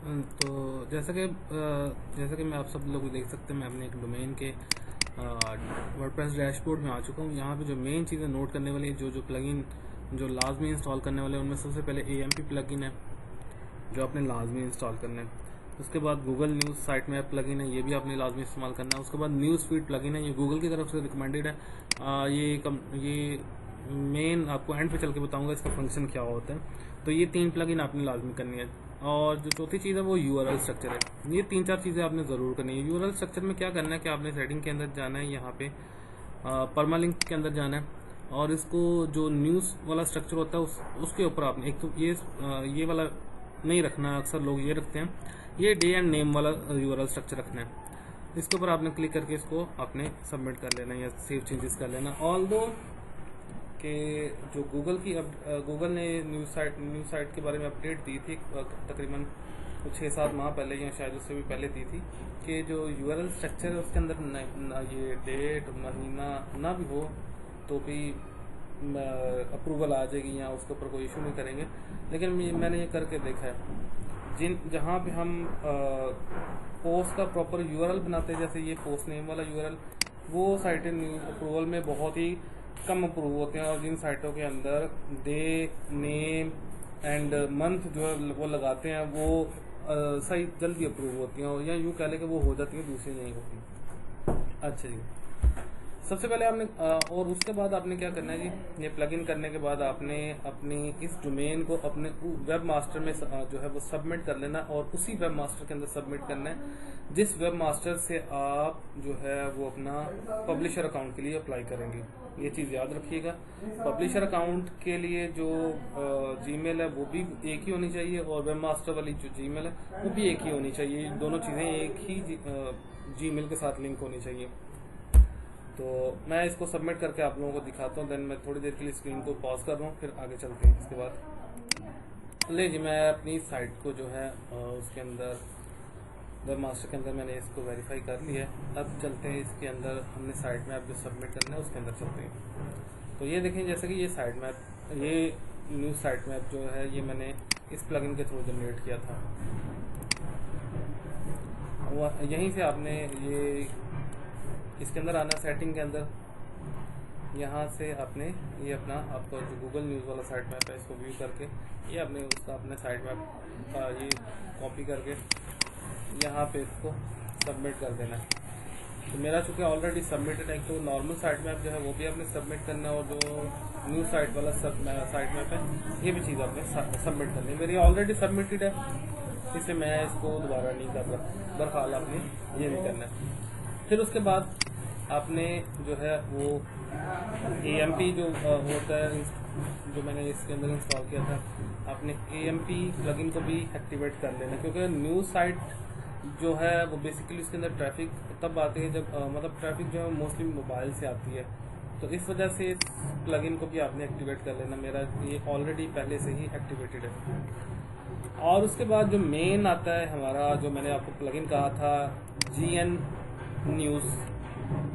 तो जैसा कि मैं आप सब लोग देख सकते हैं, मैं अपने एक डोमेन के वर्डप्रेस डैशबोर्ड में आ चुका हूँ। यहाँ पे जो मेन चीज़ें नोट करने वाली जो प्लगइन जो लाजमी इंस्टॉल करने वाले हैं, उनमें सबसे पहले AMP प्लगइन है जो आपने लाजमी इंस्टॉल करना है। उसके बाद Google news site map plugin है, ये भी आपने लाजमी इस्तेमाल करना है। उसके बाद न्यूज़ फीड प्लगइन है, ये गूगल की तरफ से रिकमेंडेड है। ये मेन आपको एंड पे चल के बताऊंगा इसका फंक्शन क्या होता है। तो ये 3 प्लगइन आपने लाजमी करनी है। और जो चौथी चीज़ है वो URL स्ट्रक्चर है। ये 3-4 चीज़ें आपने ज़रूर करनी है। URL स्ट्रक्चर में क्या करना है कि आपने सेटिंग के अंदर जाना है, यहाँ पे परमालिंक के अंदर जाना है, और इसको जो न्यूज़ वाला स्ट्रक्चर होता है उसके ऊपर आपने एक तो ये वाला नहीं रखना, अक्सर लोग ये रखते हैं, ये डे एंड नेम वाला URL स्ट्रक्चर रखना है। इसके ऊपर आपने क्लिक करके इसको आपने सबमिट कर लेना या सेव चेंजेस कर लेना। ऑल्दो कि जो गूगल ने न्यूज़ साइट के बारे में अपडेट दी थी तकरीबन कुछ 6-7 माह पहले या शायद उससे भी पहले दी थी कि जो URL स्ट्रक्चर है उसके अंदर ना ये डेट महीना ना भी हो तो भी अप्रूवल आ जाएगी या उसके ऊपर कोई इशू नहीं करेंगे। लेकिन मैंने ये करके देखा है, जहाँ पे हम पोस्ट का प्रॉपर URL बनाते हैं, जैसे ये पोस्ट नेम वाला URL, वो साइटें न्यूज़ अप्रूवल में बहुत ही कम अप्रूव होते हैं। और जिन साइटों के अंदर डे नेम एंड मंथ जो है वो लगाते हैं, वो सही जल्दी अप्रूव होती हैं, या यूँ कह लें कि वो हो जाती हैं, दूसरी नहीं होती। अच्छा जी, सबसे पहले आपने और उसके बाद आपने क्या करना है जी, ये प्लगइन करने के बाद आपने अपनी इस डोमेन को अपने वेब मास्टर में जो है वो सबमिट कर लेना, और उसी वेब मास्टर के अंदर सबमिट करना है जिस वेब मास्टर से आप जो है वो अपना पब्लिशर अकाउंट के लिए अप्लाई करेंगे। ये चीज़ याद रखिएगा, पब्लिशर अकाउंट के लिए जो जीमेल है वो भी एक ही होनी चाहिए, और वेब मास्टर वाली जो जीमेल है वो भी एक ही होनी चाहिए। दोनों चीज़ें एक ही जीमेल के साथ लिंक होनी चाहिए। तो मैं इसको सबमिट करके आप लोगों को दिखाता हूँ, देन मैं थोड़ी देर के लिए स्क्रीन को पॉज कर रहा हूँ, फिर आगे चलते हैं। इसके बाद ले जी, मैं अपनी साइट को जो है उसके अंदर वेब मास्टर के अंदर मैंने इसको वेरीफाई कर लिया है। अब चलते हैं इसके अंदर, हमने साइट मैप जो सबमिट करना है उसके अंदर चलते हैं। तो ये देखें, जैसे कि ये साइट मैप, ये न्यूज़ साइट मैप जो है ये मैंने इस प्लगइन के थ्रू जनरेट किया था। यहीं से आपने ये इसके अंदर आना, सेटिंग के अंदर, यहाँ से आपने ये अपना आपको जो गूगल न्यूज़ वाला साइट मैप है इसको व्यू करके ये आपने उसका अपने साइट मैप का ये कॉपी करके यहाँ पे इसको सबमिट कर देना है। तो मेरा चूँकि ऑलरेडी सबमिटेड है, तो नॉर्मल साइट मैप जो है वो भी आपने सबमिट करना है, और जो न्यूज़ साइट वाला साइट मैप है ये भी चीज़ आपने सबमिट करनी है। मेरी ऑलरेडी सबमिटेड है, इससे मैं इसको दोबारा नहीं कर रहा, बहरहाल आपने ये नहीं करना है। फिर उसके बाद आपने जो है वो AMP जो होता है, जो मैंने इसके अंदर इंस्टॉल किया था, आपने AMP प्लगइन को भी एक्टिवेट कर लेना, क्योंकि न्यूज़ साइट जो है वो बेसिकली उसके अंदर ट्रैफिक तब आती है जब मतलब ट्रैफिक जो है मोस्टली मोबाइल से आती है, तो इस वजह से इस प्लगइन को भी आपने एक्टिवेट कर लेना। मेरा ये ऑलरेडी पहले से ही एक्टिवेटेड है। और उसके बाद जो मेन आता है हमारा, जो मैंने आपको प्लगइन कहा था, GN न्यूज़,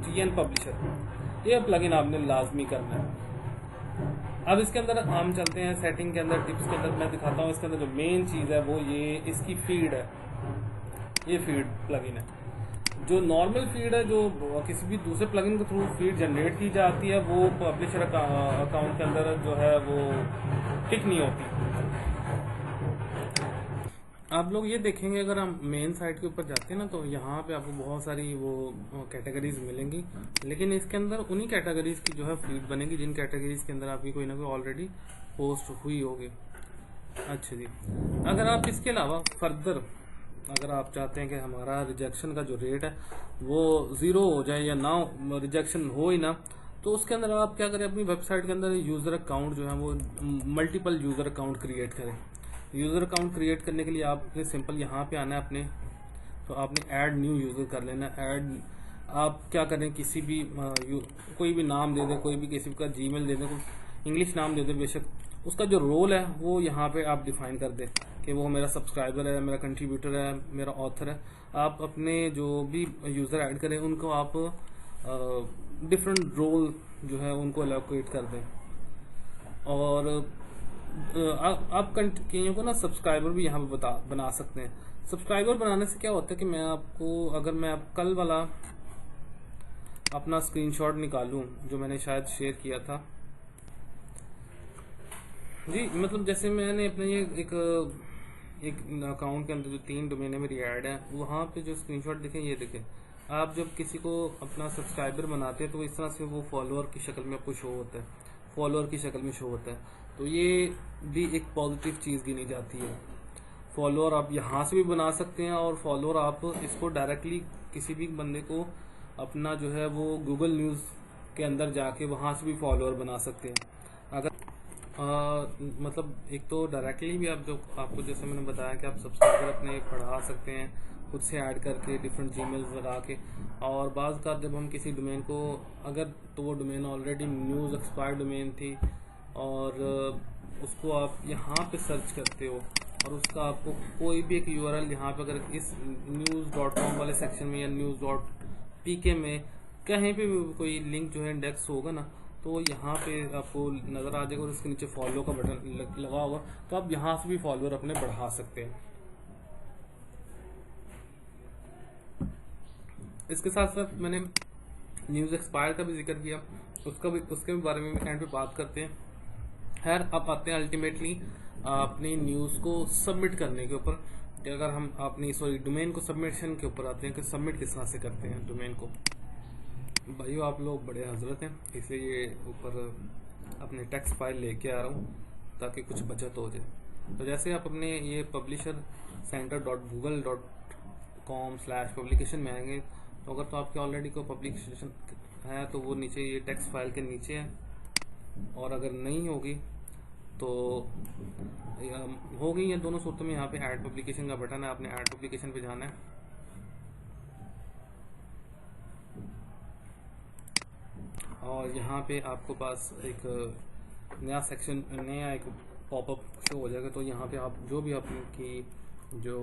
GN पब्लिशर, ये प्लगइन आपने लाजमी करना है। अब इसके अंदर हम चलते हैं सेटिंग के अंदर, टिप्स के अंदर मैं दिखाता हूँ। इसके अंदर जो मेन चीज़ है वो ये इसकी फीड है, ये फीड प्लगइन है। जो नॉर्मल फीड है, जो किसी भी दूसरे प्लगइन के थ्रू फीड जनरेट की जाती है, वो पब्लिशर अकाउंट के अंदर जो है वो टिक नहीं होती। आप लोग ये देखेंगे, अगर हम मेन साइट के ऊपर जाते हैं ना, तो यहाँ पे आपको बहुत सारी वो कैटेगरीज मिलेंगी, लेकिन इसके अंदर उन्हीं कैटेगरीज की जो है फीड बनेगी जिन कैटेगरीज के अंदर आपकी कोई ना कोई ऑलरेडी पोस्ट हुई होगी। अच्छा जी, अगर आप इसके अलावा फर्दर अगर आप चाहते हैं कि हमारा रिजेक्शन का जो रेट है वो 0 हो जाए या ना रिजेक्शन हो ही ना, तो उसके अंदर आप क्या करें, अपनी वेबसाइट के अंदर यूज़र अकाउंट जो है वो मल्टीपल यूज़र अकाउंट क्रिएट करें। यूज़र अकाउंट क्रिएट करने के लिए आपने सिंपल यहाँ पे आना है अपने, तो आपने ऐड न्यू यूज़र कर लेना। ऐड आप क्या करें, किसी भी कोई भी नाम दे दें, कोई भी किसी का जीमेल दे दें, कोई इंग्लिश नाम दे दें बेशक, उसका जो रोल है वो यहाँ पे आप डिफाइन कर दें कि वो मेरा सब्सक्राइबर है, मेरा कंट्रीब्यूटर है, मेरा ऑथर है। आप अपने जो भी यूज़र ऐड करें उनको आप डिफरेंट रोल जो है उनको एलोकेट कर दें। और आप कईयों को ना सब्सक्राइबर भी यहाँ पे बना सकते हैं। सब्सक्राइबर बनाने से क्या होता है कि मैं आपको, अगर मैं कल वाला अपना स्क्रीनशॉट निकालूं जो मैंने शायद शेयर किया था जी, मतलब जैसे मैंने अपने ये एक अकाउंट के अंदर जो 3 डोमेन मेरी ऐड है, वहाँ पे जो स्क्रीनशॉट देखें, ये देखें आप, जब किसी को अपना सब्सक्राइबर बनाते हैं तो इस तरह से वो फॉलोअर की शक्ल में आपको शो होता है, फॉलोअर की शक्ल में शो होता है। तो ये भी एक पॉजिटिव चीज़ गिनी जाती है। फॉलोअर आप यहाँ से भी बना सकते हैं, और फॉलोअर आप इसको डायरेक्टली किसी भी बंदे को अपना जो है वो गूगल न्यूज़ के अंदर जाके वहाँ से भी फॉलोअर बना सकते हैं। अगर मतलब एक तो डायरेक्टली भी आप, जो आपको जैसे मैंने बताया कि आप सब्सक्राइबर अपने बढ़ा सकते हैं खुद से ऐड करके डिफरेंट जीमेल्स लगा के। और बाज़ का जब हम किसी डोमेन को, अगर तो वो domain already news expired domain थी और उसको आप यहाँ पे सर्च करते हो और उसका आपको कोई भी एक यूआरएल यहाँ पे, अगर इस news.com वाले सेक्शन में या news.pk में कहीं पे भी कोई लिंक जो है इंडेक्स होगा ना, तो यहाँ पे आपको नज़र आ जाएगा और इसके नीचे फॉलो का बटन लगा होगा, तो आप यहाँ से भी फॉलोअर अपने बढ़ा सकते हैं। इसके साथ साथ मैंने न्यूज़ एक्सपायर का भी जिक्र किया, उसके बारे में एंड पे बात करते हैं। खैर, अब आते हैं अल्टीमेटली अपनी न्यूज़ को सबमिट करने के ऊपर, कि अगर हम अपनी डोमेन को सबमिशन के ऊपर आते हैं कि सबमिट किस तरह से करते हैं डोमेन को। भाइयों, आप लोग बड़े हजरत हैं, इसलिए ये ऊपर अपने टेक्स्ट फाइल लेके आ रहा हूँ ताकि कुछ बचत हो जाए। तो जैसे आप अपने ये publishercenter.google.com/publication में आएंगे, तो अगर तो आपके ऑलरेडी कोई पब्लिकेशन है तो वो नीचे ये टेक्स्ट फाइल के नीचे है, और अगर नहीं होगी तो होगी ये दोनों सूरतों में यहाँ पे ऐड पब्लिकेशन का बटन है, आपने ऐड पब्लिकेशन पे जाना है। और यहाँ पे आपको पास एक नया सेक्शन, नया एक पॉपअप शो हो जाएगा। तो यहाँ पे आप जो भी आपकी जो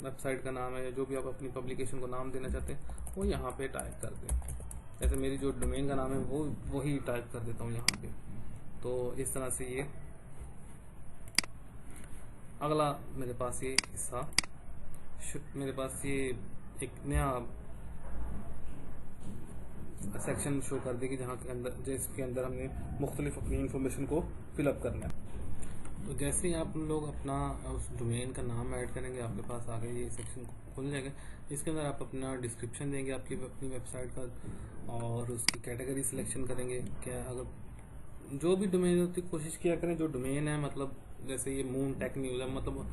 वेबसाइट का नाम है, जो भी आप अपनी पब्लिकेशन को नाम देना चाहते हैं, वो यहाँ पे टाइप कर दें। जैसे मेरी जो डोमेन का नाम है वो वही टाइप कर देता हूँ यहाँ पे। तो इस तरह से ये अगला मेरे पास ये हिस्सा, मेरे पास ये एक नया सेक्शन शो कर देगी जहाँ के अंदर, जिसके अंदर हमने मुख्तलिफ अपनी इंफॉर्मेशन को फिलअप करना है। तो जैसे ही आप लोग अपना उस डोमेन का नाम ऐड करेंगे, आपके पास आगे ये सेक्शन खुल जाएगा। इसके अंदर आप अपना डिस्क्रिप्शन देंगे आपकी अपनी वेबसाइट का, और उसकी कैटेगरी सिलेक्शन करेंगे। क्या अगर जो भी डोमेन होती है, कोशिश किया करें जो डोमेन है, मतलब जैसे ये मून टेक न्यूज़ है, मतलब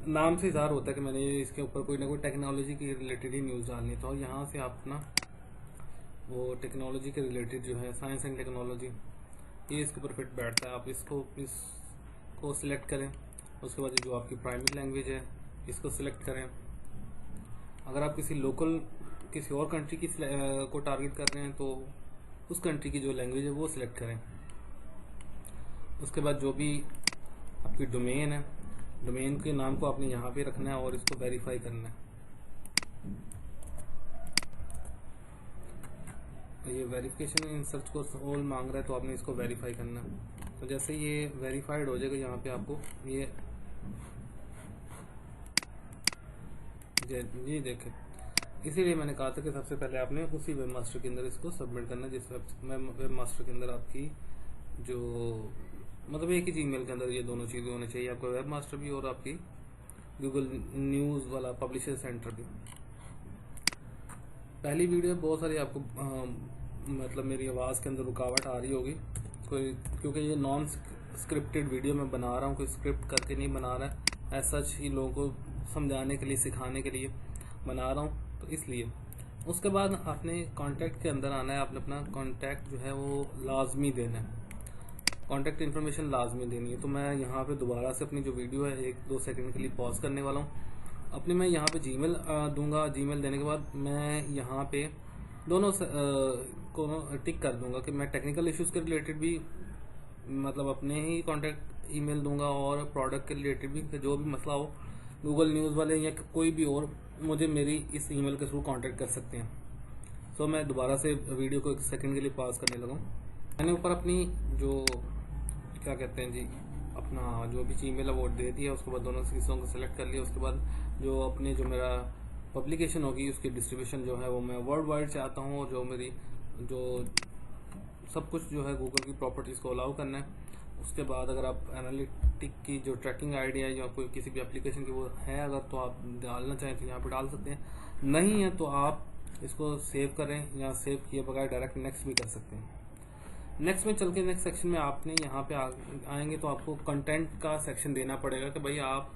नाम से इज़हार होता है कि मैंने इसके ऊपर कोई ना कोई टेक्नोलॉजी की रिलेटेड ही न्यूज़ डालनी है। तो यहाँ से आप अपना वो टेक्नोलॉजी के रिलेटेड जो है, साइंस एंड टेक्नोलॉजी, ये इसके ऊपर फिट बैठता है। आप इसको सिलेक्ट करें। उसके बाद जो आपकी प्राइमरी लैंग्वेज है इसको सिलेक्ट करें। अगर आप किसी और कंट्री की को टारगेट कर रहे हैं तो उस कंट्री की जो लैंग्वेज है वो सिलेक्ट करें। उसके बाद जो भी आपकी डोमेन है, डोमेन के नाम को आपने यहाँ पे रखना है और इसको वेरीफाई करना है। ये वेरिफिकेशन इन सर्च को ऑल मांग रहा है, तो आपने इसको वेरीफाई करना है। तो जैसे ये वेरीफाइड हो जाएगा, यहाँ पे आपको ये जी देखें, इसीलिए मैंने कहा था कि सबसे पहले आपने उसी वेब मास्टर के अंदर इसको सबमिट करना है, जिस वेब मास्टर के अंदर आपकी जो मतलब एक ही जीमेल के अंदर ये दोनों चीज़ें होनी चाहिए, आपका वेब मास्टर भी और आपकी गूगल न्यूज़ वाला पब्लिशर सेंटर भी। पहली वीडियो बहुत सारी आपको मतलब मेरी आवाज़ के अंदर रुकावट आ रही होगी कोई, क्योंकि ये नॉन स्क्रिप्टेड वीडियो मैं बना रहा हूँ, कोई स्क्रिप्ट करके नहीं बना रहा है, ऐसा ही लोगों को समझाने के लिए, सिखाने के लिए बना रहा हूँ, तो इसलिए। उसके बाद आपने कॉन्टैक्ट के अंदर आना है, आपने अपना कॉन्टैक्ट जो है वो लाजमी देना है, कॉन्टैक्ट इन्फॉर्मेशन लाजमी देनी है। तो मैं यहाँ पे दोबारा से अपनी जो वीडियो है 1-2 सेकंड के लिए पॉज करने वाला हूँ। अपने मैं यहाँ पे जीमेल दूंगा, जीमेल देने के बाद मैं यहाँ पे दोनों को टिक कर दूंगा कि मैं टेक्निकल इश्यूज़ के रिलेटेड भी मतलब अपने ही कॉन्टैक्ट ईमेल दूंगा, और प्रोडक्ट के रिलेटेड भी जो भी मसला हो गूगल न्यूज़ वाले या कोई भी और मुझे मेरी इस ईमेल के थ्रू कॉन्टैक्ट कर सकते हैं। तो मैं दोबारा से वीडियो को 1 सेकंड के लिए पॉज करने लगा हूँ। मैंने ऊपर अपनी जो क्या कहते हैं जी, अपना जो भी ईमेल है वो दे दिया, उसके बाद दोनों चीज़ों को सिलेक्ट कर लिया। उसके बाद जो अपने जो मेरा पब्लिकेशन होगी उसकी डिस्ट्रीब्यूशन जो है वो मैं वर्ल्ड वाइड चाहता हूँ, और जो मेरी जो सब कुछ जो है गूगल की प्रॉपर्टीज़ को अलाउ करना है। उसके बाद अगर आप एनालिटिक की जो ट्रैकिंग आईडी है या कोई किसी भी एप्लीकेशन की वो है अगर, तो आप डालना चाहें तो यहाँ पे डाल सकते हैं, नहीं है तो आप इसको सेव करें या सेव किए बगैर डायरेक्ट नेक्स्ट भी कर सकते हैं। नेक्स्ट में चल के नेक्स्ट सेक्शन में आपने यहाँ पे आएंगे तो आपको कंटेंट का सेक्शन देना पड़ेगा कि भाई आप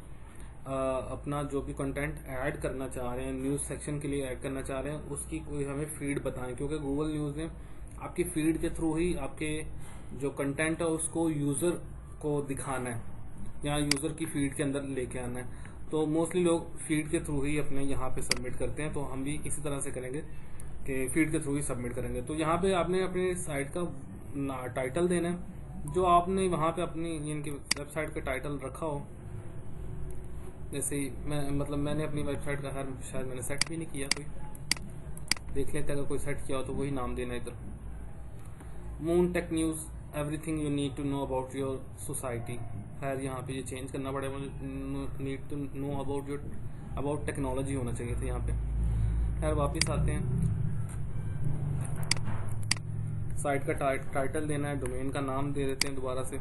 अपना जो भी कंटेंट ऐड करना चाह रहे हैं, न्यूज़ सेक्शन के लिए ऐड करना चाह रहे हैं, उसकी कोई हमें फीड बताएं, क्योंकि गूगल न्यूज़ ने आपकी फीड के थ्रू ही आपके जो कंटेंट है उसको यूज़र को दिखाना है या यूज़र की फीड के अंदर लेके आना है। तो मोस्टली लोग फीड के थ्रू ही अपने यहाँ पे सबमिट करते हैं, तो हम भी इसी तरह से करेंगे कि फीड के थ्रू ही सबमिट करेंगे। तो यहाँ पे आपने अपनी साइट का टाइटल देना है, जो आपने वहाँ पे अपनी इनकी वेबसाइट का टाइटल रखा हो। जैसे ही मैंने अपनी वेबसाइट का शायद मैंने सेट भी नहीं किया, कोई देख लेते अगर कोई सेट किया हो तो वही नाम देना इधर, Moon Tech News everything you need to know about your society. खैर यहाँ पे ये चेंज करना पड़ेगा मुझे, need to know about technology होना चाहिए था यहाँ पे। खैर वापस आते हैं, साइट का टाइटल देना है, डोमेन का नाम दे देते हैं दोबारा से।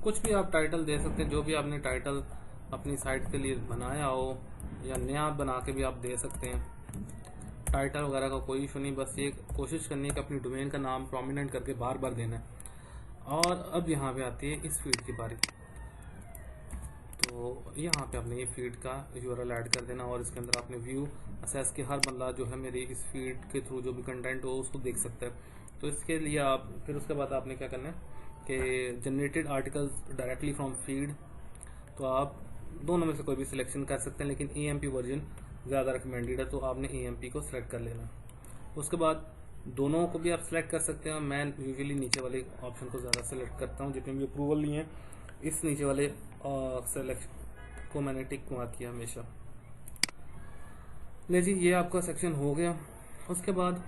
कुछ भी आप टाइटल दे सकते हैं, जो भी आपने टाइटल अपनी साइट के लिए बनाया हो या नया बना के भी आप दे सकते हैं। टाइटल वगैरह का कोई इशू नहीं, बस ये कोशिश करनी है कि अपनी डोमेन का नाम प्रोमिनेंट करके बार बार देना है। और अब यहाँ पे आती है इस फीड की बारी। तो यहाँ पे आपने ये फीड का यूआरएल ऐड कर देना, और इसके अंदर आपने व्यू असेस के हर बंदा जो है मेरी इस फीड के थ्रू जो भी कंटेंट हो उसको देख सकता है। तो इसके लिए आप फिर उसके बाद आपने क्या करना है कि generated articles directly from feed, तो आप दोनों में से कोई भी सिलेक्शन कर सकते हैं, लेकिन EMP वर्जन ज़्यादा रिकमेंडेड है, तो आपने EMP को सिलेक्ट कर लेना। उसके बाद दोनों को भी आप सिलेक्ट कर सकते हैं। मैं यूजुअली नीचे वाले ऑप्शन को ज़्यादा सेलेक्ट करता हूँ, जितने भी अप्रूवल लिए हैं इस नीचे वाले सेलेक्ट को मैंने टिक मार्क किया हमेशा। ले जी, ये आपका सेक्शन हो गया। उसके बाद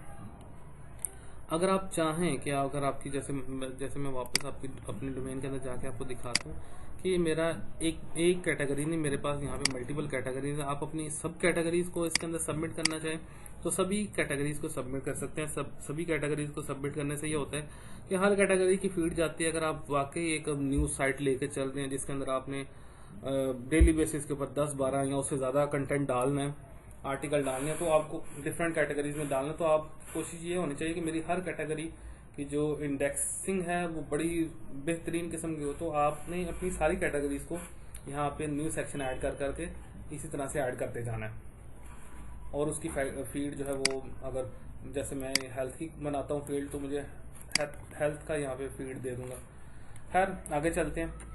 अगर आप चाहें कि अगर आपकी जैसे मैं वापस आपकी अपने डोमेन के अंदर जाके आपको दिखाता हूँ कि मेरा एक कैटेगरी नहीं, मेरे पास यहाँ पे मल्टीपल कैटेगरीज है। आप अपनी सब कैटेगरीज को इसके अंदर सबमिट करना चाहें तो सभी कैटेगरीज को सबमिट कर सकते हैं। सभी कैटेगरीज को सबमिट करने से ये होता है कि हर कैटेगरी की फीड जाती है। अगर आप वाकई एक न्यूज़ साइट लेके चल रहे हैं जिसके अंदर आपने डेली बेसिस के ऊपर 10-12 या उससे ज़्यादा कंटेंट डालना है, आर्टिकल डालने हैं, तो आपको डिफरेंट कैटेगरीज में डालना, तो आप कोशिश ये होनी चाहिए कि मेरी हर कैटेगरी की जो इंडेक्सिंग है वो बड़ी बेहतरीन किस्म की हो। तो आपने अपनी सारी कैटेगरीज को यहाँ पे न्यू सेक्शन ऐड कर करके इसी तरह से ऐड करते जाना है, और उसकी फीड जो है वो अगर जैसे मैं हेल्थ की बनाता हूँ फील्ड, तो मुझे हेल्थ का यहाँ पे फीड दे दूंगा। खैर आगे चलते हैं।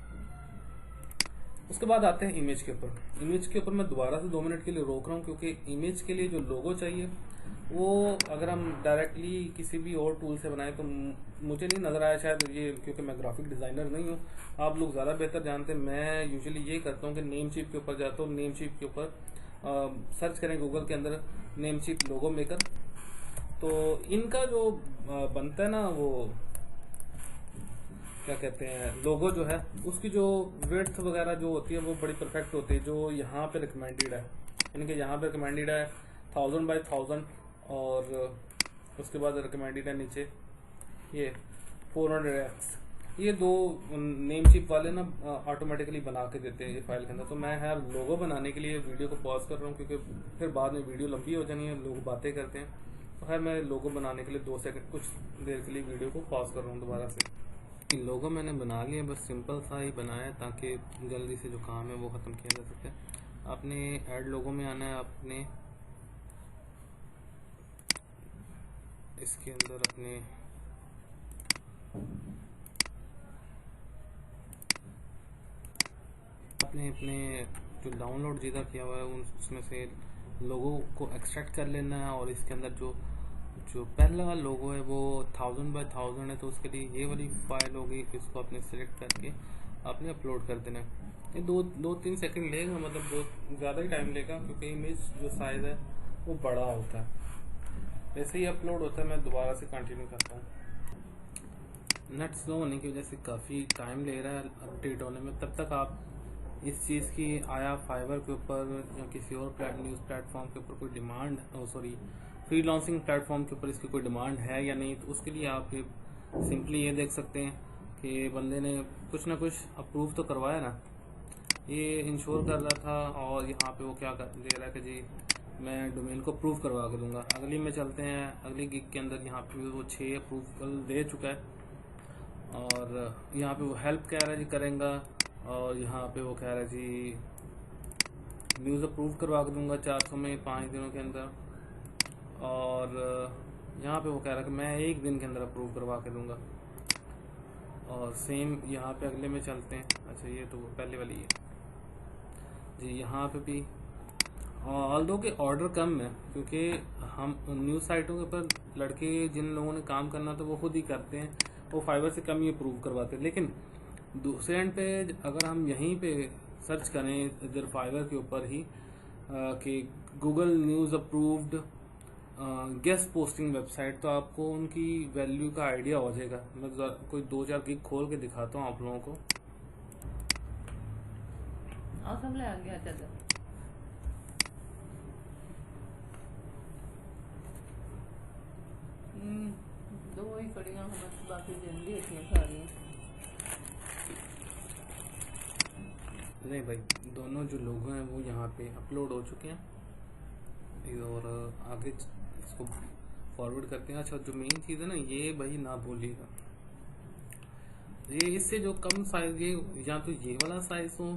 उसके बाद आते हैं इमेज के ऊपर। इमेज के ऊपर मैं दोबारा से 2 मिनट के लिए रोक रहा हूँ, क्योंकि इमेज के लिए जो लोगो चाहिए वो अगर हम डायरेक्टली किसी भी और टूल से बनाएं तो मुझे नहीं नज़र आया शायद ये, क्योंकि मैं ग्राफिक डिज़ाइनर नहीं हूँ, आप लोग ज़्यादा बेहतर जानते हैं। मैं यूजुअली ये करता हूँ कि नेम चिप के ऊपर जाता हूँ, नेम चिप के ऊपर सर्च करें गूगल के अंदर नेम चिप लोगो मेकर, तो इनका जो बनता है ना वो क्या कहते हैं लोगो जो है उसकी जो विड्थ वगैरह जो होती है वो बड़ी परफेक्ट होती है। जो यहाँ पे रिकमेंडेड है, इनके यहाँ पे रिकमेंडेड है 1000x1000, और उसके बाद रिकमेंडेड है नीचे ये 400x। ये दो नेम चिप वाले ना ऑटोमेटिकली बना के देते हैं ये फाइल के अंदर। तो मैं है लोगो बनाने के लिए वीडियो को पॉज कर रहा हूँ, क्योंकि फिर बाद में वीडियो लंबी हो जानी है, लोग बातें करते हैं। तो खैर मैं लोगो बनाने के लिए 2 सेकंड कुछ देर के लिए वीडियो को पॉज कर रहा हूँ दोबारा से। लोगो मैंने बना लिया, बस सिंपल सा ही बनाया ताकि जल्दी से जो काम है वो ख़त्म किया जा सके। आपने ऐड लोगो में आना है, आपने इसके अंदर अपने जो डाउनलोड जिधर किया हुआ है उसमें से लोगो को एक्सट्रैक्ट कर लेना है, और इसके अंदर जो जो पहला लोगो है वो 1000 बाय 1000 है, तो उसके लिए ये वाली फाइल होगी, इसको आपने सेलेक्ट करके आपने अपलोड कर देना है। ये दो तीन सेकंड लेगा, मतलब बहुत ज़्यादा ही टाइम लेगा, क्योंकि इमेज जो साइज़ है वो बड़ा होता है। जैसे ही अपलोड होता है मैं दोबारा से कंटिन्यू करता हूँ। नेट स्लो होने की वजह से काफ़ी टाइम ले रहा है अपडेट होने में। तब तक आप इस चीज़ की आया फाइवर के ऊपर या किसी और न्यूज़ प्लेटफॉर्म के ऊपर कोई डिमांड, फ्रीलांसिंग प्लेटफॉर्म के ऊपर इसकी कोई डिमांड है या नहीं, तो उसके लिए आप ये सिंपली ये देख सकते हैं कि बंदे ने कुछ ना कुछ अप्रूव तो करवाया ना। ये इंश्योर कर रहा था और यहाँ पे वो क्या दे रहा है कि जी मैं डोमेन को अप्रूव करवा के दूंगा। अगली में चलते हैं, अगली गिग के अंदर यहाँ पे वो 6 अप्रूवल दे चुका है और यहाँ पे वो हेल्प कह रहा है जी करेंगा, और यहाँ पे वो कह रहा है जी न्यूज़ अप्रूव करवा के दूंगा 400 में 5 दिनों के अंदर, और यहाँ पे वो कह रहा है कि मैं 1 दिन के अंदर अप्रूव करवा के दूंगा। और सेम यहाँ पे अगले में चलते हैं। अच्छा ये तो पहले वाली है जी। यहाँ पे भी ऑल्दो के ऑर्डर कम है, क्योंकि हम न्यूज़ साइटों के ऊपर लड़के जिन लोगों ने काम करना तो वो खुद ही करते हैं, वो फाइवर से कम ही अप्रूव करवाते हैं। लेकिन दूसरे एंड पे अगर हम यहीं पे सर्च करें इधर फाइवर के ऊपर ही कि Google news approved guest posting website, तो आपको उनकी वैल्यू का आइडिया हो जाएगा। मैं कोई 2-4 गिग खोल के दिखाता हूँ आप लोगों को। आ गया चलो। दो ही कड़ियाँ हैं बस, बाकी जल्दी इतनी सारी नहीं भाई, दोनों जो लोगो हैं वो यहाँ पे अपलोड हो चुके हैं और आगे इसको फॉरवर्ड करते हैं। अच्छा जो मेन चीज़ है ना, ये भाई ना भूलिएगा, ये इससे जो कम साइज, ये या तो ये वाला साइज हो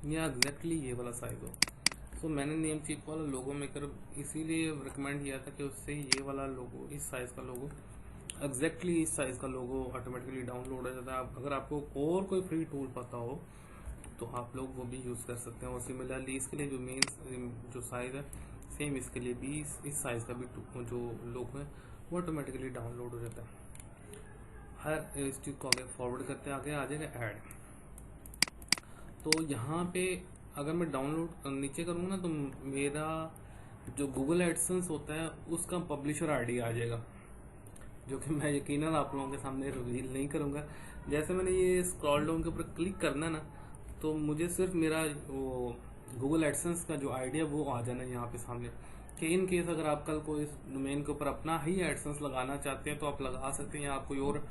या एग्जैक्टली ये वाला साइज हो। तो मैंने नेम चीप वाला लोगो मेकर इसीलिए रिकमेंड किया था कि उससे ये वाला लोगो, इस साइज़ का लोगो, एग्जैक्टली इस साइज़ का लोगो ऑटोमेटिकली डाउनलोड हो जाता है। अगर आपको और कोई फ्री टूल पता हो तो आप लोग वो भी यूज़ कर सकते हैं। और सिमिलरली इसके लिए जो मेन जो साइज़ है सेम इसके लिए भी इस साइज़ का भी जो लोगो है वो ऑटोमेटिकली डाउनलोड हो जाता है। हर इस चीज़ को आगे फॉरवर्ड करते हैं, आगे आ जाएगा ऐड। तो यहाँ पे अगर मैं डाउनलोड नीचे करूँगा ना तो मेरा जो गूगल एडसेंस होता है उसका पब्लिशर आईडी आ जाएगा, जो कि मैं यकीनन आप लोगों के सामने रिवील नहीं करूँगा। जैसे मैंने ये स्क्रॉल डाउन के ऊपर क्लिक करना ना, तो मुझे सिर्फ मेरा वो गूगल एडसेंस का जो आईडी है वो आ जाना यहाँ पे सामने, कि इन केस अगर आप कल को इस डोमेन के ऊपर अपना ही एडसेंस लगाना चाहते हैं तो आप लगा सकते हैं। आप कोई और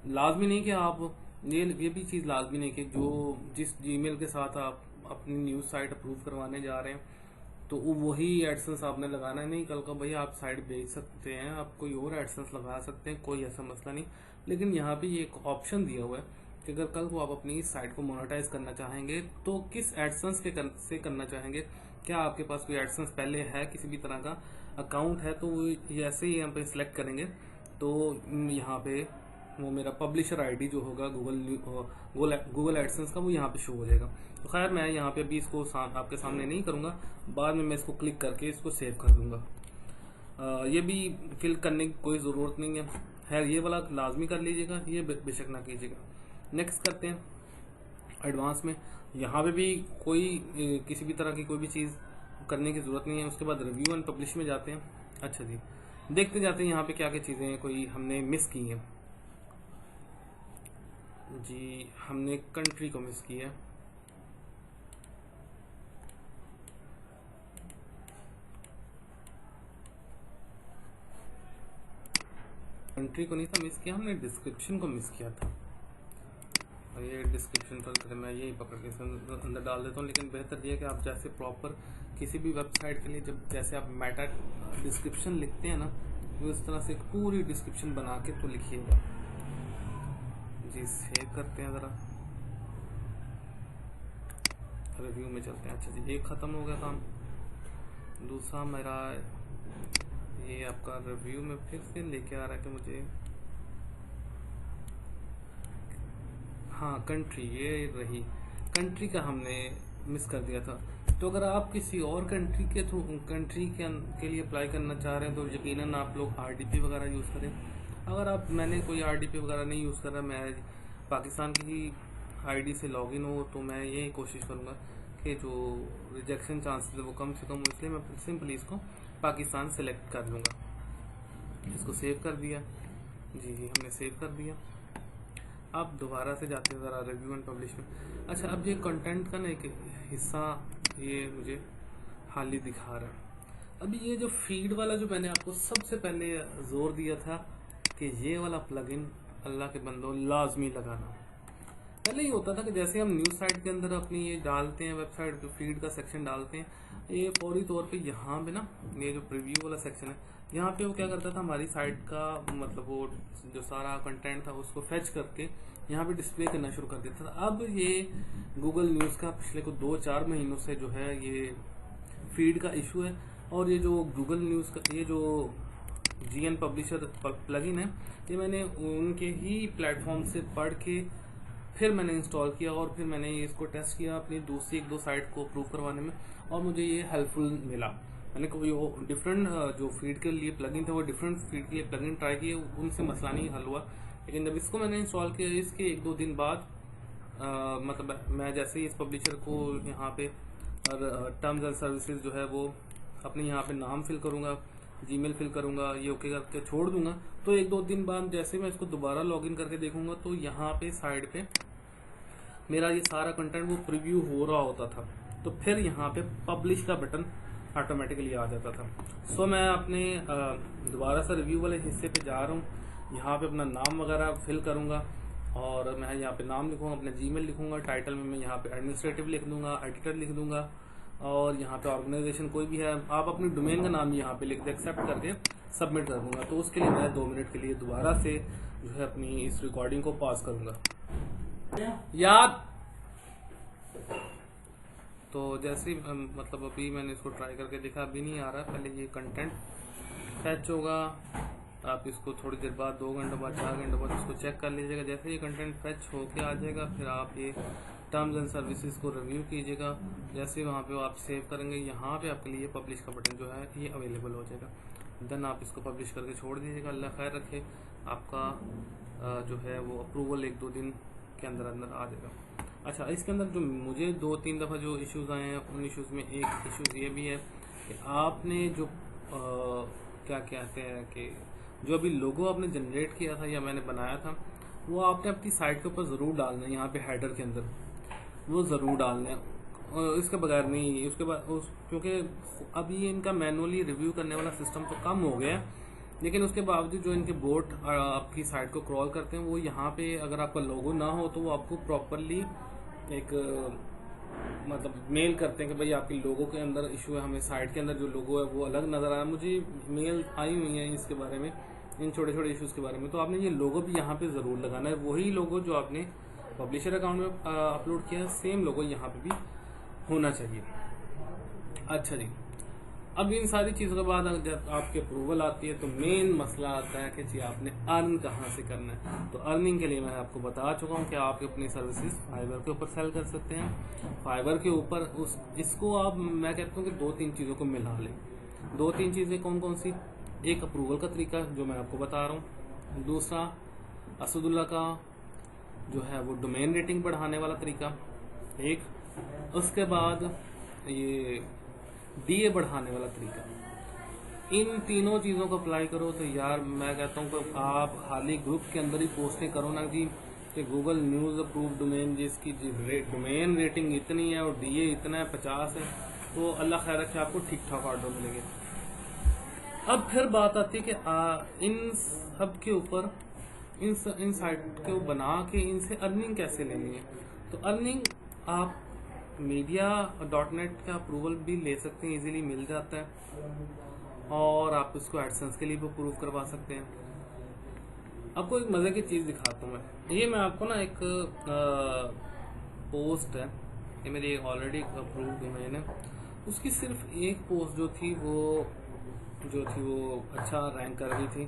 लाजमी नहीं कि आप ये भी चीज़ लाजमी नहीं कि जो जिस जीमेल के साथ आप अपनी न्यूज़ साइट अप्रूव करवाने जा रहे हैं तो वही एडसेंस आपने लगाना है। नहीं, कल का भैया आप साइट बेच सकते हैं, आप कोई और एडसेंस लगा सकते हैं, कोई ऐसा मसला नहीं। लेकिन यहाँ पे ये एक ऑप्शन दिया हुआ है कि अगर कल को आप अपनी इस साइट को मोनेटाइज करना चाहेंगे तो किस एडसेंस से करना चाहेंगे। क्या आपके पास कोई एडसेंस पहले है, किसी भी तरह का अकाउंट है, तो वो जैसे ही यहाँ पे सिलेक्ट करेंगे तो यहाँ पे वो मेरा पब्लिशर आईडी जो होगा गूगल एडसेंस का वो यहाँ पे शो हो जाएगा। तो खैर मैं यहाँ पे अभी इसको आपके सामने नहीं करूँगा, बाद में मैं इसको क्लिक करके इसको सेव कर दूँगा। ये भी फिल करने की कोई ज़रूरत नहीं है। खैर ये वाला लाजमी कर लीजिएगा, ये बेशक ना कीजिएगा। नेक्स्ट करते हैं एडवांस में। यहाँ पे भी कोई किसी भी तरह की कोई भी चीज़ करने की ज़रूरत नहीं है। उसके बाद रिव्यू एंड पब्लिश में जाते हैं। अच्छा जी, देखते जाते हैं यहाँ पे क्या क्या चीज़ें कोई हमने मिस की हैं। जी हमने कंट्री को मिस किया, कंट्री को नहीं था मिस किया, हमने डिस्क्रिप्शन को मिस किया था। और ये डिस्क्रिप्शन पर मैं यही पकड़ के अंदर डाल देता हूँ। लेकिन बेहतर ये है कि आप जैसे प्रॉपर किसी भी वेबसाइट के लिए जब जैसे आप मेटा डिस्क्रिप्शन लिखते हैं ना, वो इस तरह से एक पूरी डिस्क्रिप्शन बना के तो लिखिएगा। जी सेव करते हैं ज़रा, रिव्यू में चलते हैं। अच्छा जी, एक ख़त्म हो गया काम। दूसरा मेरा ये आपका रिव्यू में फिर से लेके आ रहा है कि मुझे, हाँ कंट्री, ये रही कंट्री का हमने मिस कर दिया था। तो अगर आप किसी और कंट्री के लिए अप्लाई करना चाह रहे हैं तो यकीनन आप लोग RDP वगैरह यूज़ करें। अगर मैंने कोई RDP वगैरह नहीं यूज़ करा, मैं पाकिस्तान की ही ID से लॉगिन हो, तो मैं यही कोशिश करूँगा कि जो रिजेक्शन चांसेस है वो कम से कम हो, इसलिए मैं सिंपली इसको पाकिस्तान सेलेक्ट कर लूँगा। इसको सेव कर दिया जी, हमने सेव कर दिया। अब दोबारा से जाते हैं ज़रा रिव्यू एंड पब्लिश में। अच्छा, अब ये कंटेंट का ना एक हिस्सा ये मुझे हाल ही दिखा रहा है। अभी ये जो फीड वाला जो मैंने आपको सबसे पहले जोर दिया था कि ये वाला प्लगइन अल्लाह के बंदों लाजमी लगाना। पहले ये होता था कि जैसे हम न्यूज़ साइट के अंदर अपनी ये डालते हैं, वेबसाइट फीड का सेक्शन डालते हैं, ये फौरी तौर पे यहाँ पे ना ये जो प्रीव्यू वाला सेक्शन है, यहाँ पे वो क्या करता था, हमारी साइट का मतलब वो जो सारा कंटेंट था उसको फेच करके यहाँ पे डिस्प्ले करना शुरू कर देता था। अब ये गूगल न्यूज़ का पिछले को 2-4 महीनों से जो है ये फीड का इशू है। और ये जो गूगल न्यूज़ का ये जो GN पब्लिशर प्लगइन है, ये मैंने उनके ही प्लेटफॉर्म से पढ़ के फिर मैंने इंस्टॉल किया और फिर मैंने इसको टेस्ट किया अपनी दूसरी 1-2 साइट को अप्रूव करवाने में, और मुझे ये हेल्पफुल मिला। मैंने कोई डिफरेंट जो फीड के लिए प्लगइन थे वो डिफरेंट फीड के लिए प्लगइन ट्राई किए, उनसे मसला नहीं हल हुआ। लेकिन जब इसको मैंने इंस्टॉल किया, इसके 1-2 दिन बाद मतलब मैं जैसे ही इस पब्लिशर को यहाँ पे टर्म्स एंड सर्विसेज जो है वो अपने यहाँ पे नाम फिल करूँगा, जीमेल फिल करूँगा, ये ओके करके छोड़ दूंगा, तो 1-2 दिन बाद जैसे मैं इसको दोबारा लॉगिन करके देखूंगा तो यहाँ पे साइड पे मेरा ये सारा कंटेंट वो प्रीव्यू हो रहा होता था। तो फिर यहाँ पे पब्लिश का बटन ऑटोमेटिकली आ जाता था। सो मैं अपने दोबारा से रिव्यू वाले हिस्से पे जा रहा हूँ, यहाँ पे अपना नाम वगैरह फिल करूँगा और मैं यहाँ पे नाम लिखूँगा, अपना जीमेल लिखूँगा, टाइटल में मैं यहाँ पे एडमिनिस्ट्रेटिव लिख दूंगा, एडिटर लिख दूंगा, और यहाँ पे ऑर्गेनाइजेशन कोई भी है, आप अपनी डोमेन का नाम यहाँ पे लिख दे, एक्सेप्ट करके सबमिट कर दूंगा। तो उसके लिए मैं 2 मिनट के लिए दोबारा से जो है अपनी इस रिकॉर्डिंग को पॉज करूंगा याद। तो जैसे मतलब अभी मैंने इसको ट्राई करके देखा, अभी नहीं आ रहा। पहले ये कंटेंट फैच होगा, आप इसको थोड़ी देर बाद 2 घंटे बाद 4 घंटे बाद इसको चेक कर लीजिएगा। जैसे ये कंटेंट फैच होके आ जाएगा, फिर आप ये टर्म्स एंड सर्विसेज को रिव्यू कीजिएगा। जैसे वहाँ पे आप सेव करेंगे, यहाँ पे आपके लिए पब्लिश का बटन जो है ये अवेलेबल हो जाएगा। देन आप इसको पब्लिश करके छोड़ दीजिएगा। अल्लाह खैर रखे, आपका जो है वो अप्रूवल 1-2 दिन के अंदर अंदर आ जाएगा। अच्छा, इसके अंदर जो मुझे 2-3 दफ़ा जो इश्यूज़ आए हैं, उन इश्यूज़ में एक इश्यूज़ ये भी है कि आपने जो क्या कहते हैं कि जो अभी लोगो आपने जनरेट किया था या मैंने बनाया था, वो आपने अपनी साइट के ऊपर ज़रूर डालना है। यहाँ पे हेडर के अंदर वो ज़रूर डालना है, इसके बगैर नहीं। उसके बाद क्योंकि अभी इनका मैनुअली रिव्यू करने वाला सिस्टम तो कम हो गया है, लेकिन उसके बावजूद जो इनके बोट आपकी साइट को क्रॉल करते हैं, वो यहाँ पे अगर आपका लोगो ना हो तो वो आपको प्रॉपरली एक मतलब मेल करते हैं कि भाई आपके लोगो के अंदर इशू है, हमें साइट के अंदर जो लोगो है वो अलग नज़र आया। मुझे मेल आई हुई है इसके बारे में, इन छोटे छोटे इश्यूज़ के बारे में। तो आपने ये लोगो भी यहाँ पे ज़रूर लगाना है, वही लोगो जो आपने पब्लिशर अकाउंट में अपलोड किया है, सेम लोगो यहाँ पे भी होना चाहिए। अच्छा जी, अब इन सारी चीज़ों के बाद जब आपकी अप्रूवल आती है तो मेन मसला आता है कि जी आपने अर्न कहाँ से करना है। तो अर्निंग के लिए मैं आपको बता चुका हूँ कि आप अपनी सर्विसेज फाइवर के ऊपर सेल कर सकते हैं। फाइवर के ऊपर इसको आप, मैं कहता हूँ कि 2-3 चीज़ों को मिला लें। 2-3 चीज़ें कौन कौन सी? एक अप्रूवल का तरीका जो मैं आपको बता रहा हूँ, दूसरा असदुल्ला का जो है वो डोमेन रेटिंग बढ़ाने वाला तरीका एक, उसके बाद ये DA बढ़ाने वाला तरीका। इन तीनों चीज़ों को अप्लाई करो तो यार मैं कहता हूँ कि आप हाल ही ग्रुप के अंदर ही पोस्टें करो ना जी कि गूगल न्यूज़ अप्रूव डोमेन जिसकी डोमेन रेटिंग इतनी है और DA इतना है 50 है, तो अल्लाह खैर रखे आपको ठीक ठाक ऑर्डर मिलेंगे। अब फिर बात आती है कि इन सब के ऊपर इन साइट को बना के इनसे अर्निंग कैसे लेनी है। तो अर्निंग आप media.net का अप्रूवल भी ले सकते हैं, इजीली मिल जाता है, और आप इसको एडसेंस के लिए भी अप्रूव करवा सकते हैं। आपको एक मज़े की चीज़ दिखाता हूँ मैं। ये मैं आपको ना एक पोस्ट है, ये मेरी ऑलरेडी अप्रूव डोमेन है, उसकी सिर्फ एक पोस्ट जो थी वो अच्छा रैंक कर रही थी।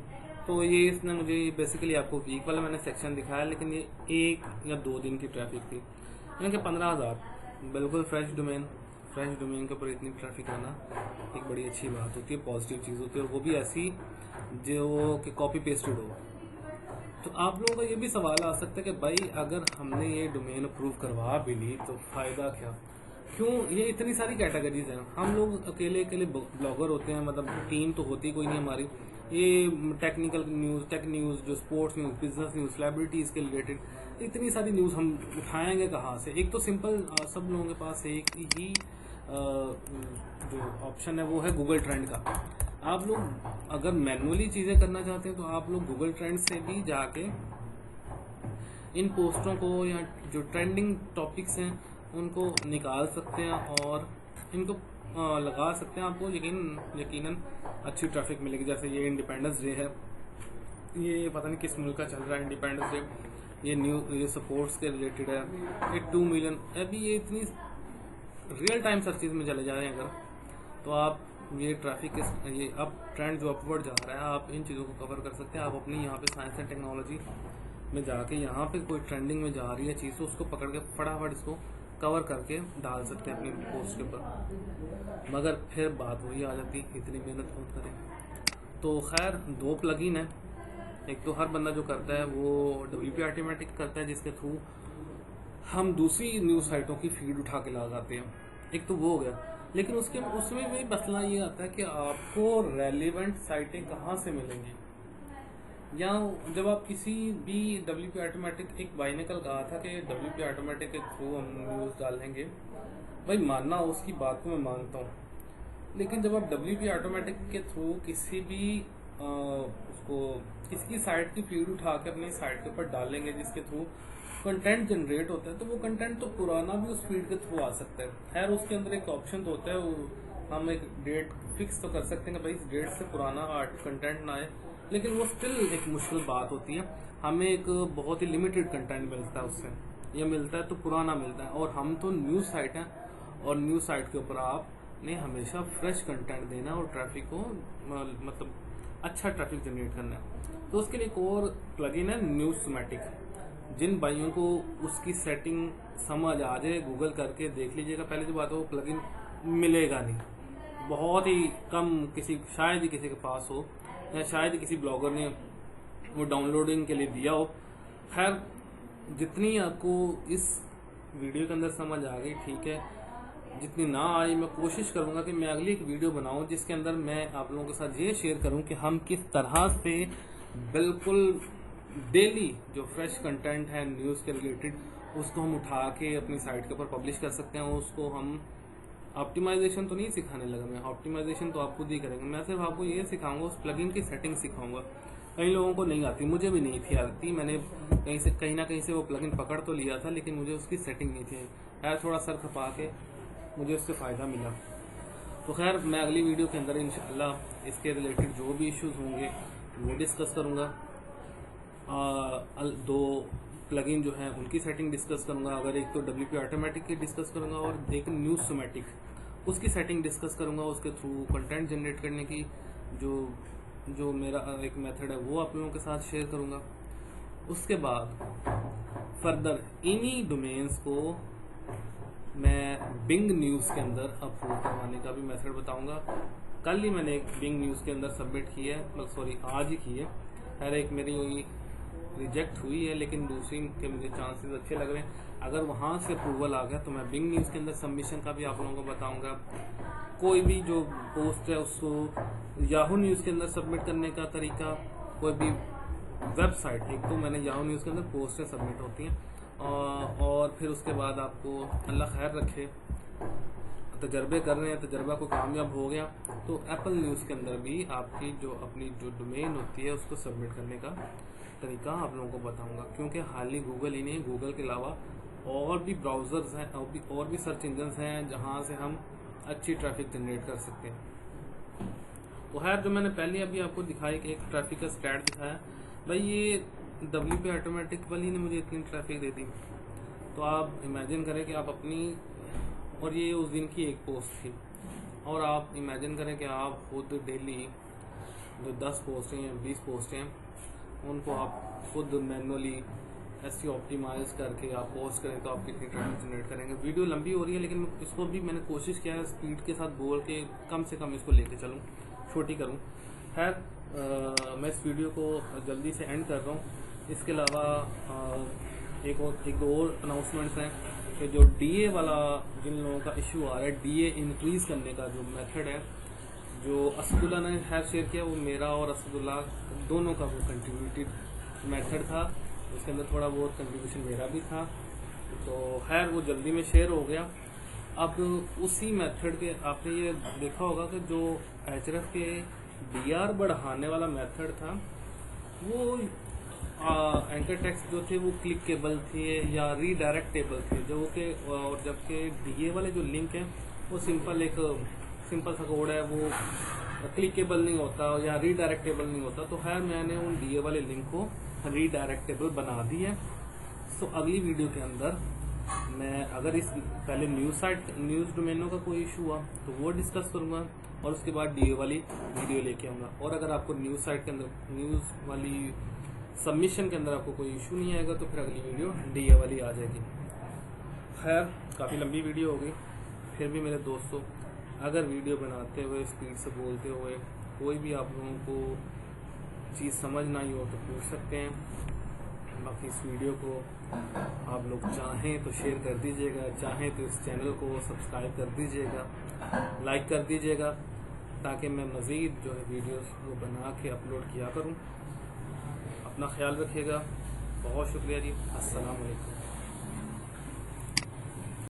तो ये इसने मुझे बेसिकली आपको वीक वाला मैंने सेक्शन दिखाया, लेकिन ये 1 या 2 दिन की ट्रैफिक थी, यानी कि 15,000। बिल्कुल फ्रेश डोमेन के ऊपर इतनी ट्रैफिक आना एक बड़ी अच्छी बात होती है, पॉजिटिव चीज़ होती है, और वो भी ऐसी जो कि कॉपी पेस्टेड हो। तो आप लोगों का ये भी सवाल आ सकता है कि भाई अगर हमने ये डोमेन अप्रूव करवा भी ली तो फ़ायदा क्या, क्यों? ये इतनी सारी कैटेगरीज हैं, हम लोग अकेले अकेले ब्लॉगर होते हैं, मतलब टीम तो होती कोई नहीं हमारी। ये टेक्निकल न्यूज़, टेक न्यूज़, जो sports news, business news, celebrities के रिलेटेड इतनी सारी न्यूज़ हम उठाएंगे कहाँ से? एक तो सिंपल सब लोगों के पास एक ही जो ऑप्शन है वो है गूगल ट्रेंड का। आप लोग अगर मैनुअली चीज़ें करना चाहते हैं तो आप लोग गूगल ट्रेंड से भी जाके इन पोस्टों को या जो ट्रेंडिंग टॉपिक्स हैं उनको निकाल सकते हैं और इनको लगा सकते हैं। आपको यकीनन अच्छी ट्रैफिक मिलेगी। जैसे ये इंडिपेंडेंस डे है, ये पता नहीं किस मुल्क का चल रहा है इंडिपेंडेंस डे, ये स्पोर्ट्स के रिलेटेड है, ये 2 मिलियन। अभी ये इतनी रियल टाइम सर्चेज में चले जा रहे हैं अगर, तो आप ये ट्रैफिक ये अब ट्रेंड जो अपवर्ड जा रहा है, आप इन चीज़ों को कवर कर सकते हैं। आप अपनी यहाँ पे साइंस एंड टेक्नोलॉजी में जाके यहाँ पे कोई ट्रेंडिंग में जा रही है चीज़ तो उसको पकड़ के फटाफट इसको कवर करके डाल सकते हैं अपनी पोस्ट के ऊपर। मगर फिर बात वही आ जाती है, इतनी मेहनत कौन करे? तो खैर 2 प्लगइन है। एक तो हर बंदा जो करता है वो WP ऑटोमेटिक करता है, जिसके थ्रू हम दूसरी न्यूज़ साइटों की फीड उठा के लगाते हैं। एक तो वो हो गया, लेकिन उसमें भी मसला ये आता है कि आपको रेलिवेंट साइटें कहाँ से मिलेंगी। या जब आप किसी भी WP ऑटोमेटिक, एक भाई ने कल कहा था कि WP ऑटोमेटिक के थ्रू हम न्यूज़ डालेंगे, भाई मानना उसकी बात को मैं मानता हूँ, लेकिन जब आप WP ऑटोमेटिक के थ्रू किसी भी उसको किसी की साइट की फीड उठा के अपनी साइट के ऊपर डालेंगे जिसके थ्रू कंटेंट जनरेट होता है, तो वो कंटेंट तो पुराना भी उस फीड के थ्रू आ सकता है। खैर उसके अंदर एक ऑप्शन तो होता है, हम एक डेट फिक्स तो कर सकते हैं कि भाई इस डेट से पुराना कंटेंट ना आए, लेकिन वो स्टिल एक मुश्किल बात होती है। हमें एक बहुत ही लिमिटेड कंटेंट मिलता है उससे, ये मिलता है तो पुराना मिलता है, और हम तो न्यूज़ साइट हैं, और न्यूज़ साइट के ऊपर आपने हमेशा फ्रेश कंटेंट देना और ट्रैफिक को मतलब अच्छा ट्रैफिक जनरेट करना है। तो उसके लिए एक और प्लगइन है न्यूज़मेटिक। जिन भाइयों को उसकी सेटिंग समझ आ जाए, गूगल करके देख लीजिएगा। पहले जो बात है वो प्लगइन मिलेगा नहीं, बहुत ही कम, शायद ही किसी के पास हो, या शायद ही किसी ब्लॉगर ने वो डाउनलोडिंग के लिए दिया हो। खैर जितनी आपको इस वीडियो के अंदर समझ आ गई ठीक है, जितनी ना आई मैं कोशिश करूंगा कि मैं अगली एक वीडियो बनाऊं जिसके अंदर मैं आप लोगों के साथ ये शेयर करूं कि हम किस तरह से बिल्कुल डेली जो फ्रेश कंटेंट है न्यूज़ के रिलेटेड उसको हम उठा के अपनी साइट के ऊपर पब्लिश कर सकते हैं। उसको हम ऑप्टिमाइजेशन तो नहीं सिखाने लगा मैं, ऑप्टिमाइजेशन तो आप खुद ही करेंगे। मैं सिर्फ आपको ये सिखाऊंगा, उस प्लगइन की सेटिंग सिखाऊंगा। कई लोगों को नहीं आती, मुझे भी नहीं थी आती। मैंने कहीं ना कहीं से वो प्लगइन पकड़ तो लिया था, लेकिन मुझे उसकी सेटिंग नहीं थी। यार थोड़ा सर खपा के मुझे उससे फ़ायदा मिला। तो खैर मैं अगली वीडियो के अंदर इंशाल्लाह इसके रिलेटेड जो भी इश्यूज होंगे वो डिस्कस करूँगा। 2 प्लगइन जो हैं उनकी सेटिंग डिस्कस करूँगा। अगर एक तो WP ऑटोमेटिक की डिस्कस करूँगा और एक न्यूज़मेटिक उसकी सेटिंग डिस्कस करूँगा। उसके थ्रू कंटेंट जनरेट करने की जो मेरा एक मेथड है वो आप लोगों के साथ शेयर करूँगा। उसके बाद फर्दर इन्हीं डोमेन्स को मैं बिंग न्यूज़ के अंदर अप्रूव करवाने का भी मेथड बताऊंगा। कल ही मैंने एक बिंग न्यूज़ के अंदर सबमिट की है, सॉरी आज ही की है। खैर एक मेरी रिजेक्ट हुई है, लेकिन दूसरी के मुझे चांसेस अच्छे लग रहे हैं। अगर वहाँ से अप्रूवल आ गया तो मैं बिंग न्यूज़ के अंदर सबमिशन का भी आप लोगों को बताऊंगा। कोई भी जो पोस्ट है उसको याहू न्यूज़ के अंदर सबमिट करने का तरीका, कोई भी वेबसाइट, एक तो मैंने याहू न्यूज़ के अंदर पोस्टें सबमिट होती हैं, और फिर उसके बाद आपको अल्लाह खैर रखे, तजर्बे कर रहे हैं, तजर्बा को कामयाब हो गया तो एप्पल न्यूज़ के अंदर भी आपकी जो अपनी जो डोमेन होती है उसको सबमिट करने का तरीका आप लोगों को बताऊंगा। क्योंकि हाल ही गूगल ही नहीं, गूगल के अलावा और भी ब्राउज़र्स हैं और भी सर्च इंजन्स हैं जहां से हम अच्छी ट्रैफिक जनरेट कर सकते हैं। तो खैर जो मैंने पहले अभी आपको दिखाई कि एक ट्रैफिक का स्टैट दिखाया, भाई ये WP ऑटोमेटिक वाली ने मुझे इतनी ट्रैफिक दे दी। तो आप इमेजिन करें कि आप अपनी, और ये उस दिन की एक पोस्ट थी, और आप इमेजिन करें कि आप खुद डेली जो 10 पोस्टें हैं 20 पोस्टें हैं उनको आप खुद मैनुअली SEO ऑप्टिमाइज करके आप पोस्ट करें तो आप कितनी ट्रैफिक जनरेट करेंगे। वीडियो लंबी हो रही है लेकिन इसको भी मैंने कोशिश किया है स्पीड के साथ बोल के कम से कम इसको लेके चलूँ, छोटी करूँ। खैर मैं इस वीडियो को जल्दी से एंड कर रहा हूँ। इसके अलावा एक दो और अनाउंसमेंट्स हैं कि जो DA वाला जिन लोगों का इशू आ रहा है, DA इंक्रीज़ करने का जो मेथड है, जो असदुल्ला ने खैर शेयर किया, वो मेरा और असदुल्ला दोनों का वो कंट्रीब्यूटेड मेथड था, उसके अंदर थोड़ा बहुत कंट्रीब्यूशन मेरा भी था, तो खैर वो जल्दी में शेयर हो गया। अब उसी मेथड के आपने ये देखा होगा कि जो HRF के DR बढ़ाने वाला मेथड था वो एंकर टेक्स्ट जो थे वो क्लिकेबल थे या रीडायरेक्टेबल थे, जो कि और जबकि DA वाले जो लिंक हैं वो सिंपल सा कोड है, वो क्लिकेबल नहीं होता या रीडायरेक्टेबल नहीं होता। तो खैर मैंने उन DA वाले लिंक को रीडायरेक्टेबल बना दी है। तो अगली वीडियो के अंदर मैं अगर इस पहले न्यूज़ डोमेनों का कोई इशू हुआ तो वो डिस्कस करूंगा और उसके बाद DA वाली वीडियो लेके आऊँगा। और अगर आपको न्यूज़ साइट के अंदर न्यूज़ वाली सबमिशन के अंदर आपको कोई इशू नहीं आएगा तो फिर अगली वीडियो DA वाली आ जाएगी। खैर काफ़ी लंबी वीडियो हो गई, फिर भी मेरे दोस्तों अगर वीडियो बनाते हुए स्पीड से बोलते हुए कोई भी आप लोगों को चीज़ समझ ना आई हो तो पूछ सकते हैं। बाकी इस वीडियो को आप लोग चाहें तो शेयर कर दीजिएगा, चाहें तो इस चैनल को सब्सक्राइब कर दीजिएगा, लाइक कर दीजिएगा, ताकि मैं मज़ीद जो है वीडियोस वो बना के अपलोड किया करूं। अपना ख्याल रखिएगा। बहुत शुक्रिया जी। अस्सलाम वालेकुम।